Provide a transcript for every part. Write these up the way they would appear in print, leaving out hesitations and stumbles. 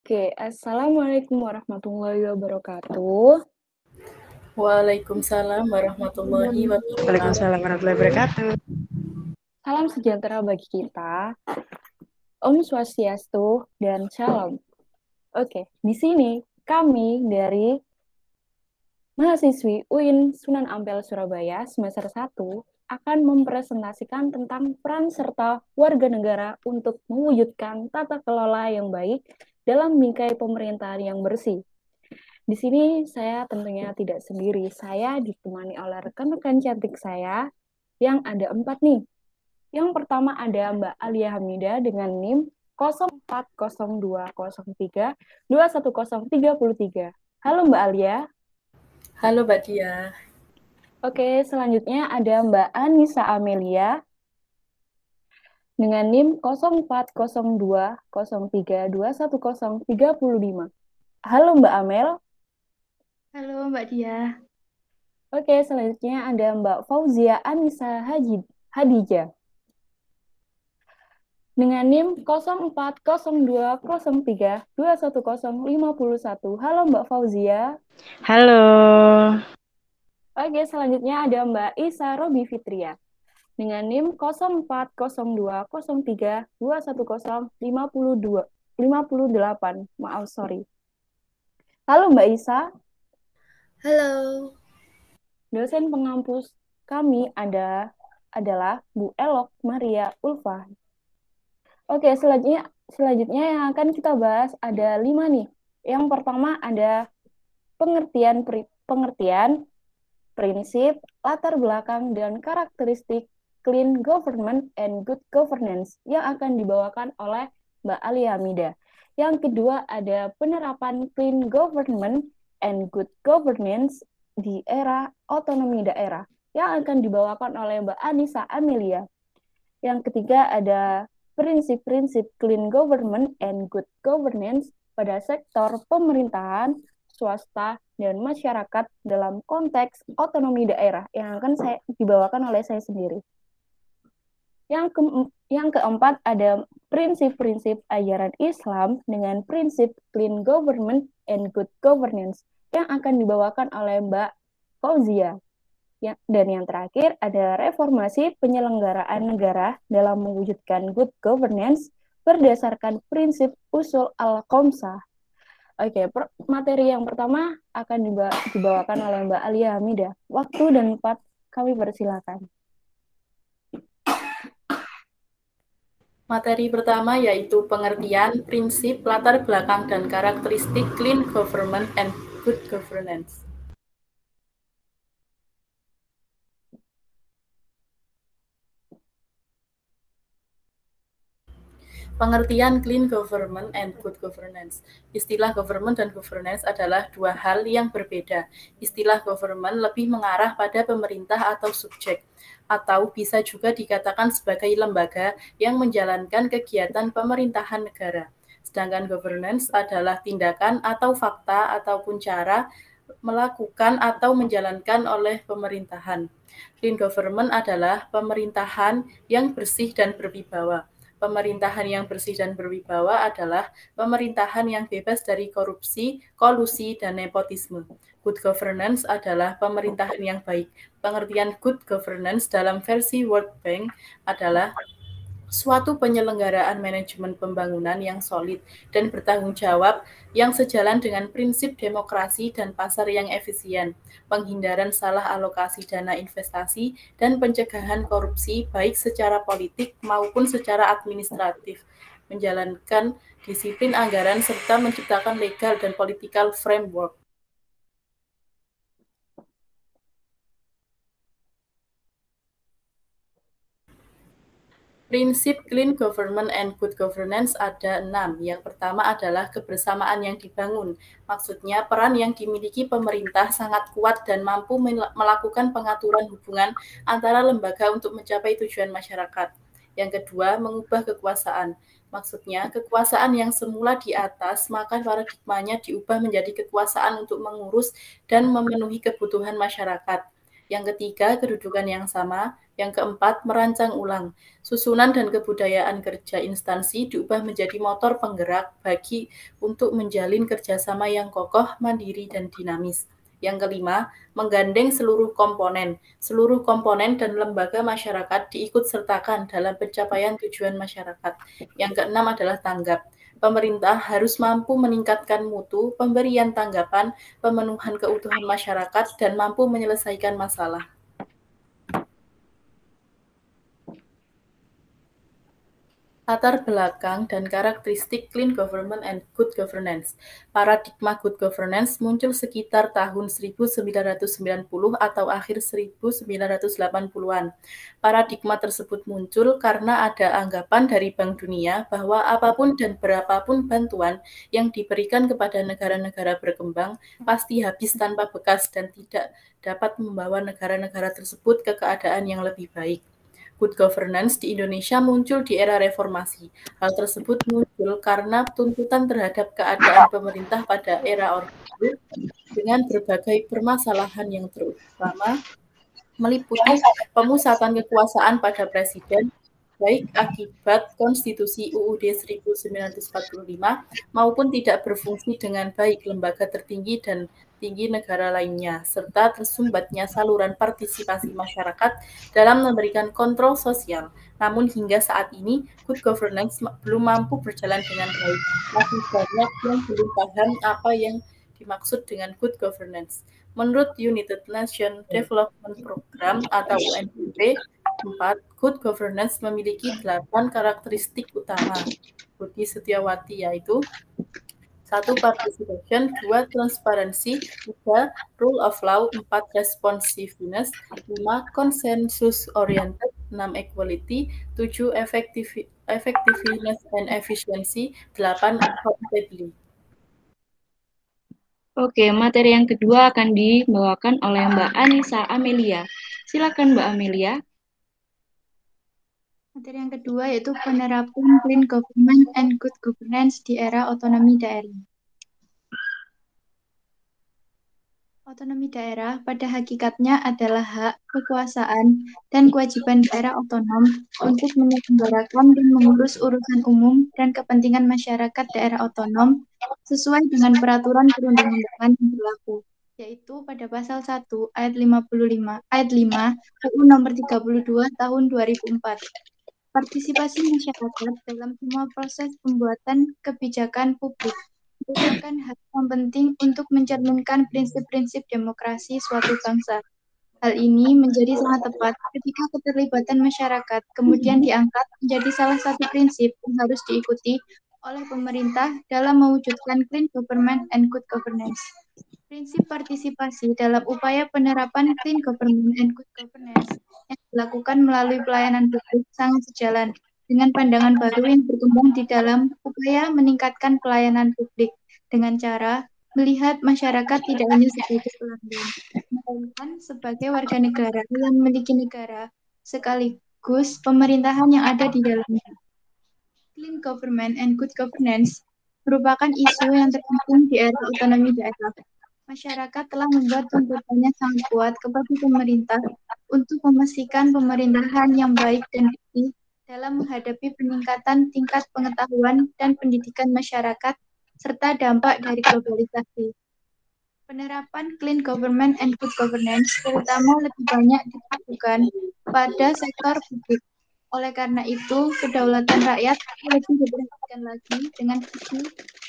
Oke, assalamualaikum warahmatullahi wabarakatuh. Waalaikumsalam warahmatullahi wabarakatuh. Waalaikumsalam warahmatullahi wabarakatuh. Salam sejahtera bagi kita. Om Swastiastu dan Shalom. Oke, di sini kami dari mahasiswi UIN Sunan Ampel Surabaya semester 1 akan mempresentasikan tentang peran serta warga negara untuk mewujudkan tata kelola yang baik dalam bingkai pemerintahan yang bersih. Di sini saya tentunya tidak sendiri. Saya ditemani oleh rekan-rekan cantik saya yang ada 4 nih. Yang pertama ada Mbak Alia Hamida dengan NIM 0402032103. Halo Mbak Alia. Halo Mbak Dia. Oke, selanjutnya ada Mbak Anissa Amelia dengan NIM 040203210335. Halo Mbak Amel. Halo Mbak Dia. Oke, selanjutnya ada Mbak Fauzia Anissa Hadijah dengan NIM 040203210551. Halo Mbak Fauzia. Halo. Oke, selanjutnya ada Mbak Isa Robi Fitria dengan NIM 040203210558. Maaf, sorry. Halo Mbak Isa. Halo. Dosen pengampus kami adalah Bu Elok Maria Ulfa. Oke, selanjutnya yang akan kita bahas ada 5 nih. Yang pertama ada pengertian, prinsip, latar belakang, dan karakteristik clean government and good governance yang akan dibawakan oleh Mbak Ali Hamida. Yang kedua ada penerapan clean government and good governance di era otonomi daerah yang akan dibawakan oleh Mbak Anissa Amelia. Yang ketiga ada prinsip-prinsip clean government and good governance pada sektor pemerintahan, swasta, dan masyarakat dalam konteks otonomi daerah yang akan dibawakan oleh saya sendiri. Yang keempat ada prinsip-prinsip ajaran Islam dengan prinsip clean government and good governance yang akan dibawakan oleh Mbak Fauzia. Dan yang terakhir ada reformasi penyelenggaraan negara dalam mewujudkan good governance berdasarkan prinsip usul al-Khamsah. Oke, materi yang pertama akan dibawakan oleh Mbak Alia Hamida. Waktu dan tempat kami persilakan. Materi pertama yaitu pengertian, prinsip, latar belakang, dan karakteristik clean government and good governance. Pengertian clean government and good governance. Istilah government dan governance adalah dua hal yang berbeda. Istilah government lebih mengarah pada pemerintah atau subjek, atau bisa juga dikatakan sebagai lembaga yang menjalankan kegiatan pemerintahan negara. Sedangkan governance adalah tindakan atau fakta ataupun cara melakukan atau menjalankan oleh pemerintahan. Clean government adalah pemerintahan yang bersih dan berwibawa. Pemerintahan yang bersih dan berwibawa adalah pemerintahan yang bebas dari korupsi, kolusi, dan nepotisme. Good governance adalah pemerintahan yang baik. Pengertian good governance dalam versi World Bank adalah suatu penyelenggaraan manajemen pembangunan yang solid dan bertanggung jawab yang sejalan dengan prinsip demokrasi dan pasar yang efisien, penghindaran salah alokasi dana investasi, dan pencegahan korupsi baik secara politik maupun secara administratif, menjalankan disiplin anggaran serta menciptakan legal dan political framework. Prinsip clean government and good governance ada 6. Yang pertama adalah kebersamaan yang dibangun. Maksudnya peran yang dimiliki pemerintah sangat kuat dan mampu melakukan pengaturan hubungan antara lembaga untuk mencapai tujuan masyarakat. Yang kedua, mengubah kekuasaan. Maksudnya kekuasaan yang semula di atas, maka paradigmanya diubah menjadi kekuasaan untuk mengurus dan memenuhi kebutuhan masyarakat. Yang ketiga, kedudukan yang sama. Yang keempat, merancang ulang. Susunan dan kebudayaan kerja instansi diubah menjadi motor penggerak bagi untuk menjalin kerjasama yang kokoh, mandiri, dan dinamis. Yang kelima, menggandeng seluruh komponen. Seluruh komponen dan lembaga masyarakat diikutsertakan dalam pencapaian tujuan masyarakat. Yang keenam adalah tanggap. Pemerintah harus mampu meningkatkan mutu, pemberian tanggapan, pemenuhan keutuhan masyarakat, dan mampu menyelesaikan masalah. Latar belakang dan karakteristik clean government and good governance. Paradigma good governance muncul sekitar tahun 1990 atau akhir 1980-an. Paradigma tersebut muncul karena ada anggapan dari Bank Dunia bahwa apapun dan berapapun bantuan yang diberikan kepada negara-negara berkembang pasti habis tanpa bekas dan tidak dapat membawa negara-negara tersebut ke keadaan yang lebih baik. Good governance di Indonesia muncul di era reformasi. Hal tersebut muncul karena tuntutan terhadap keadaan pemerintah pada era Orde Baru dengan berbagai permasalahan yang terutama meliputi pemusatan kekuasaan pada presiden, baik akibat konstitusi UUD 1945 maupun tidak berfungsi dengan baik lembaga tertinggi dan tinggi negara lainnya, serta tersumbatnya saluran partisipasi masyarakat dalam memberikan kontrol sosial. Namun hingga saat ini, good governance belum mampu berjalan dengan baik. Masih banyak yang belum paham apa yang dimaksud dengan good governance. Menurut United Nations Development Program atau UNDP, 4, good governance memiliki 8 karakteristik utama. Budi Setiawati yaitu 1. Participation, 2. Transparansi, 3. Rule of law, 4. Responsiveness, 5. Consensus oriented, 6. Equality, 7. Effectiveness and efficiency, 8. Accountability. Oke, materi yang kedua akan dibawakan oleh Mbak Anissa Amelia. Silakan Mbak Amelia. Materi yang kedua yaitu penerapan clean government and good governance di era otonomi daerah. Otonomi daerah pada hakikatnya adalah hak, kekuasaan, dan kewajiban daerah otonom untuk menyelenggarakan dan mengurus urusan umum dan kepentingan masyarakat daerah otonom sesuai dengan peraturan perundang-undangan yang berlaku, yaitu pada pasal 1 ayat 55 ayat 5 UU nomor 32 tahun 2004. Partisipasi masyarakat dalam semua proses pembuatan kebijakan publik merupakan hal yang penting untuk mencerminkan prinsip-prinsip demokrasi suatu bangsa. Hal ini menjadi sangat tepat ketika keterlibatan masyarakat kemudian diangkat menjadi salah satu prinsip yang harus diikuti oleh pemerintah dalam mewujudkan clean government and good governance. Prinsip partisipasi dalam upaya penerapan clean government and good governance yang dilakukan melalui pelayanan publik sangat sejalan dengan pandangan baru yang berkembang di dalam upaya meningkatkan pelayanan publik dengan cara melihat masyarakat tidak hanya sebagai pelanggan, melainkan sebagai warga negara yang memiliki negara sekaligus pemerintahan yang ada di dalamnya. Clean government and good governance merupakan isu yang terpenting di era otonomi daerah. Masyarakat telah membuat tuntutannya sangat kuat kepada pemerintah untuk memastikan pemerintahan yang baik dan bersih dalam menghadapi peningkatan tingkat pengetahuan dan pendidikan masyarakat serta dampak dari globalisasi. Penerapan clean government and good governance terutama lebih banyak dilakukan pada sektor publik. Oleh karena itu, kedaulatan rakyat lebih diperhatikan lagi dengan visi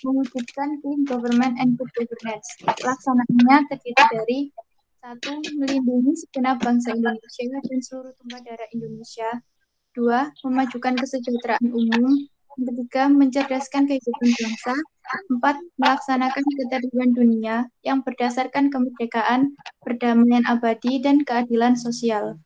mewujudkan clean government and good governance. Pelaksanaannya terdiri dari 1. Melindungi segenap bangsa Indonesia dan seluruh tumpah darah Indonesia. 2. Memajukan kesejahteraan umum. 3. Mencerdaskan kehidupan bangsa. 4. Melaksanakan ketertiban dunia yang berdasarkan kemerdekaan, perdamaian abadi, dan keadilan sosial.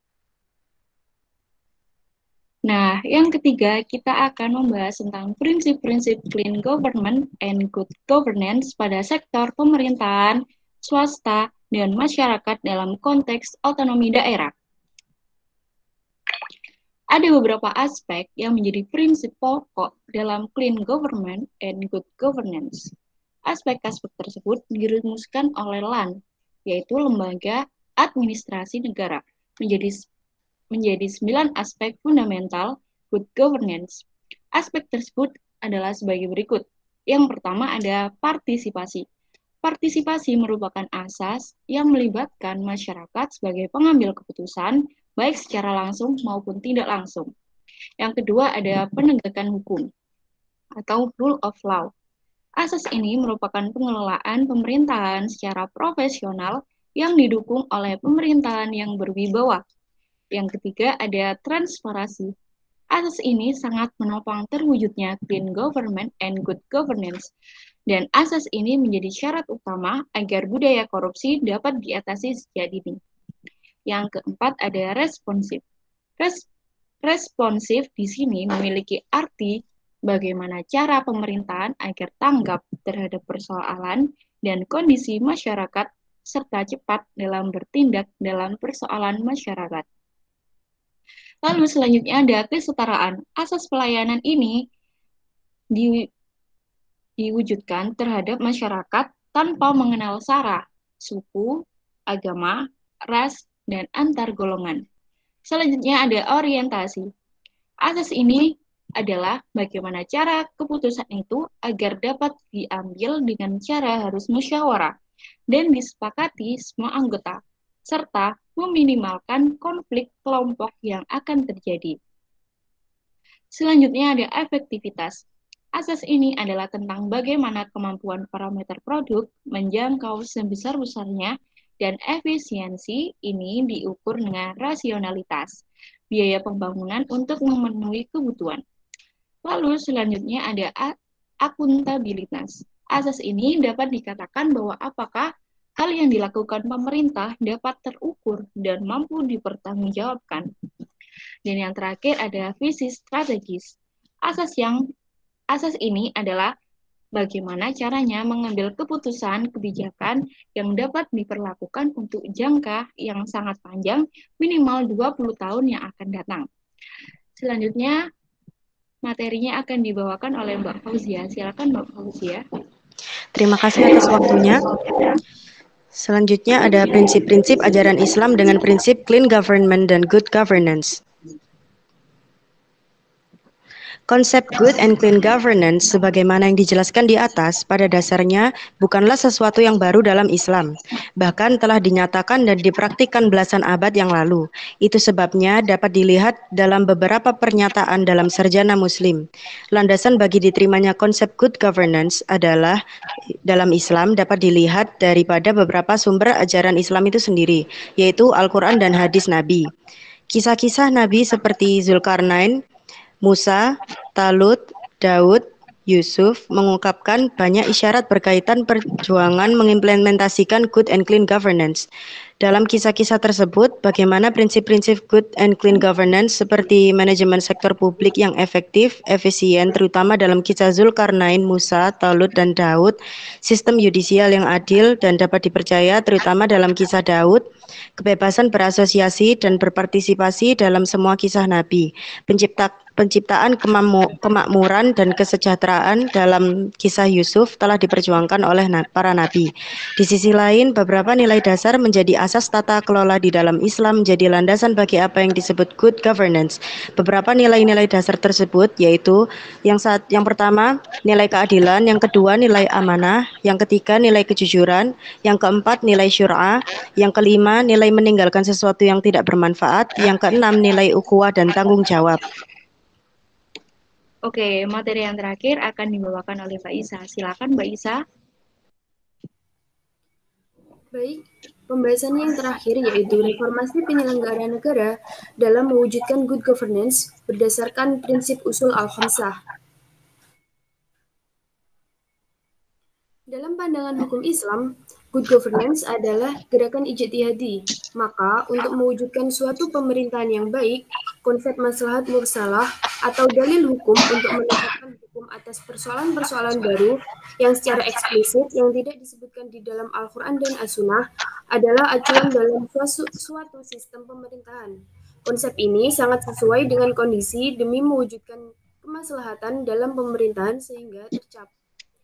Nah, yang ketiga, kita akan membahas tentang prinsip-prinsip clean government and good governance pada sektor pemerintahan, swasta, dan masyarakat dalam konteks otonomi daerah. Ada beberapa aspek yang menjadi prinsip pokok dalam clean government and good governance. Aspek-aspek tersebut dirumuskan oleh LAN, yaitu Lembaga administrasi negara menjadi 9 aspek fundamental good governance. Aspek tersebut adalah sebagai berikut. Yang pertama ada partisipasi. Partisipasi merupakan asas yang melibatkan masyarakat sebagai pengambil keputusan, baik secara langsung maupun tidak langsung. Yang kedua ada penegakan hukum atau rule of law. Asas ini merupakan pengelolaan pemerintahan secara profesional yang didukung oleh pemerintahan yang berwibawa. Yang ketiga ada transparansi. Asas ini sangat menopang terwujudnya clean government and good governance. Dan asas ini menjadi syarat utama agar budaya korupsi dapat diatasi sejak dini. Yang keempat ada responsif. Responsif di sini memiliki arti bagaimana cara pemerintahan agar tanggap terhadap persoalan dan kondisi masyarakat serta cepat dalam bertindak dalam persoalan masyarakat. Lalu selanjutnya ada kesetaraan. Asas pelayanan ini diwujudkan terhadap masyarakat tanpa mengenal sara, suku, agama, ras, dan antar golongan. Selanjutnya ada orientasi. Asas ini adalah bagaimana cara keputusan itu agar dapat diambil dengan cara harus musyawarah dan disepakati semua anggota, serta meminimalkan konflik kelompok yang akan terjadi. Selanjutnya ada efektivitas. Asas ini adalah tentang bagaimana kemampuan parameter produk menjangkau sebesar-besarnya dan efisiensi ini diukur dengan rasionalitas, biaya pembangunan untuk memenuhi kebutuhan. Lalu selanjutnya ada akuntabilitas. Asas ini dapat dikatakan bahwa apakah hal yang dilakukan pemerintah dapat terukur dan mampu dipertanggungjawabkan. Dan yang terakhir ada visi strategis. Asas ini adalah bagaimana caranya mengambil keputusan kebijakan yang dapat diperlakukan untuk jangka yang sangat panjang, minimal 20 tahun yang akan datang. Selanjutnya, materinya akan dibawakan oleh Mbak Fauzia. Silakan Mbak Fauzia. Terima kasih atas waktunya. Selanjutnya ada prinsip-prinsip ajaran Islam dengan prinsip clean government dan good governance. Konsep good and clean governance sebagaimana yang dijelaskan di atas pada dasarnya bukanlah sesuatu yang baru dalam Islam. Bahkan telah dinyatakan dan dipraktikkan belasan abad yang lalu. Itu sebabnya dapat dilihat dalam beberapa pernyataan dalam sarjana Muslim. Landasan bagi diterimanya konsep good governance adalah dalam Islam dapat dilihat daripada beberapa sumber ajaran Islam itu sendiri, yaitu Al-Quran dan hadis Nabi. Kisah-kisah Nabi seperti Zulkarnain, Musa, Talut, Daud, Yusuf mengungkapkan banyak isyarat berkaitan perjuangan mengimplementasikan good and clean governance. Dalam kisah-kisah tersebut, bagaimana prinsip-prinsip good and clean governance seperti manajemen sektor publik yang efektif, efisien, terutama dalam kisah Zulkarnain, Musa, Talut, dan Daud, sistem yudisial yang adil dan dapat dipercaya, terutama dalam kisah Daud, kebebasan berasosiasi dan berpartisipasi dalam semua kisah Nabi, penciptaan kemakmuran dan kesejahteraan dalam kisah Yusuf telah diperjuangkan oleh para nabi. Di sisi lain, beberapa nilai dasar menjadi asas tata kelola di dalam Islam menjadi landasan bagi apa yang disebut good governance. Beberapa nilai-nilai dasar tersebut yaitu yang pertama nilai keadilan, yang kedua nilai amanah, yang ketiga nilai kejujuran, yang keempat nilai syur'a, yang kelima nilai meninggalkan sesuatu yang tidak bermanfaat, yang keenam nilai ukhuwah dan tanggung jawab. Oke, materi yang terakhir akan dibawakan oleh Mbak Isa. Silakan Mbak Isa. Baik, pembahasan yang terakhir yaitu reformasi penyelenggaraan negara dalam mewujudkan good governance berdasarkan prinsip usul al-khamsah. Dalam pandangan hukum Islam, good governance adalah gerakan ijtihadi. Maka, untuk mewujudkan suatu pemerintahan yang baik, konsep maslahat mursalah atau dalil hukum untuk menetapkan hukum atas persoalan-persoalan baru yang secara eksplisit yang tidak disebutkan di dalam Al-Quran dan As-Sunnah adalah acuan dalam suatu sistem pemerintahan. Konsep ini sangat sesuai dengan kondisi demi mewujudkan kemaslahatan dalam pemerintahan sehingga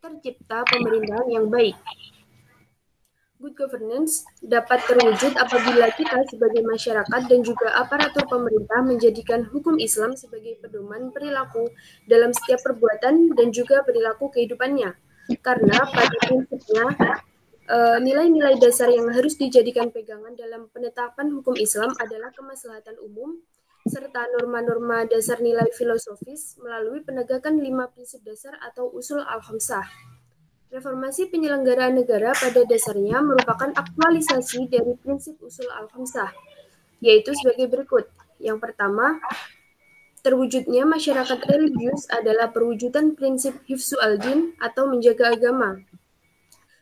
tercipta pemerintahan yang baik. Good governance dapat terwujud apabila kita sebagai masyarakat dan juga aparatur pemerintah menjadikan hukum Islam sebagai pedoman perilaku dalam setiap perbuatan dan juga perilaku kehidupannya. Karena pada prinsipnya nilai-nilai dasar yang harus dijadikan pegangan dalam penetapan hukum Islam adalah kemaslahatan umum serta norma-norma dasar nilai filosofis melalui penegakan 5 prinsip dasar atau usul al-khamsah. Reformasi penyelenggaraan negara pada dasarnya merupakan aktualisasi dari prinsip usul al-khamsah, yaitu sebagai berikut. Yang pertama, terwujudnya masyarakat religius adalah perwujudan prinsip hifzu al-din atau menjaga agama.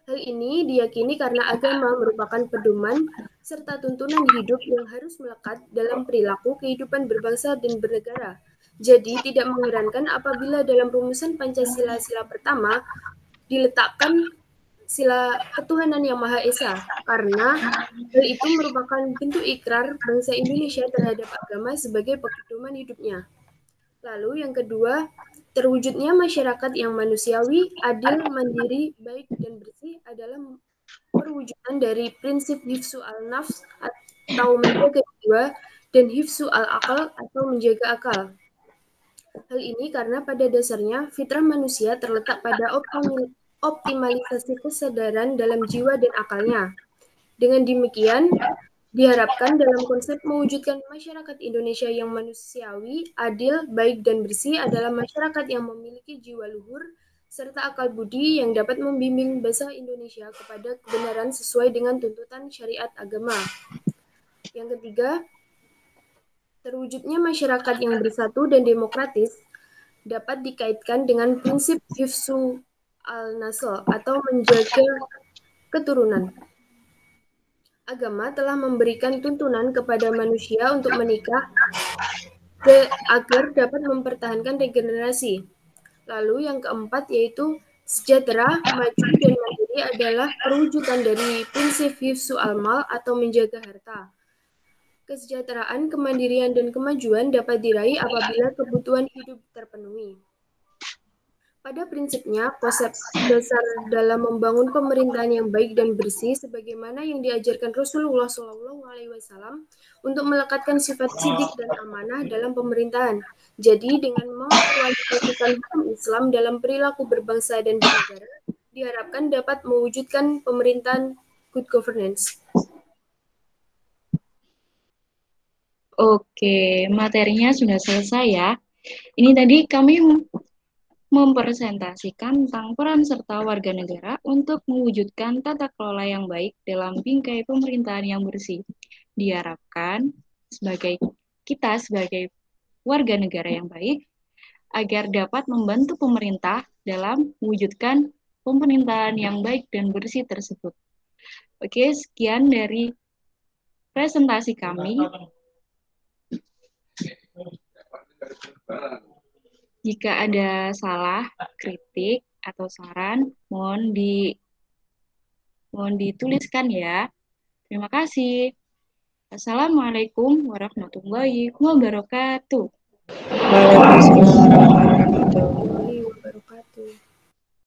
Hal ini diyakini karena agama merupakan pedoman serta tuntunan hidup yang harus melekat dalam perilaku kehidupan berbangsa dan bernegara. Jadi tidak mengherankan apabila dalam rumusan Pancasila sila pertama diletakkan sila ketuhanan yang Maha Esa, karena hal itu merupakan bentuk ikrar bangsa Indonesia terhadap agama sebagai pedoman hidupnya. Lalu yang kedua, terwujudnya masyarakat yang manusiawi, adil, mandiri, baik, dan bersih adalah perwujudan dari prinsip hifzu al-nafs atau menjaga jiwa dan hifzu al-akal atau menjaga akal. Hal ini karena pada dasarnya fitrah manusia terletak pada optimalisasi kesadaran dalam jiwa dan akalnya. Dengan demikian, diharapkan dalam konsep mewujudkan masyarakat Indonesia yang manusiawi, adil, baik, dan bersih adalah masyarakat yang memiliki jiwa luhur serta akal budi yang dapat membimbing bangsa Indonesia kepada kebenaran sesuai dengan tuntutan syariat agama. Yang ketiga, terwujudnya masyarakat yang bersatu dan demokratis dapat dikaitkan dengan prinsip hifzu al-nasl atau menjaga keturunan. Agama telah memberikan tuntunan kepada manusia untuk menikah agar dapat mempertahankan regenerasi. Lalu yang keempat yaitu sejahtera, maju, dan mandiri adalah perwujudan dari prinsip hifzu al-mal atau menjaga harta. Kesejahteraan, kemandirian, dan kemajuan dapat diraih apabila kebutuhan hidup terpenuhi. Pada prinsipnya, konsep dasar dalam membangun pemerintahan yang baik dan bersih sebagaimana yang diajarkan Rasulullah SAW untuk melekatkan sifat sidik dan amanah dalam pemerintahan. Jadi, dengan mengaktualisasikan hukum Islam dalam perilaku berbangsa dan bernegara, diharapkan dapat mewujudkan pemerintahan good governance. Oke, materinya sudah selesai ya. Ini tadi kami mempresentasikan tentang peran serta warga negara untuk mewujudkan tata kelola yang baik dalam bingkai pemerintahan yang bersih. Diharapkan kita sebagai warga negara yang baik agar dapat membantu pemerintah dalam mewujudkan pemerintahan yang baik dan bersih tersebut. Oke, sekian dari presentasi kami. Jika ada salah, kritik, atau saran, mohon dituliskan ya. Terima kasih. Assalamualaikum warahmatullahi wabarakatuh. Waalaikumsalam warahmatullahi wabarakatuh.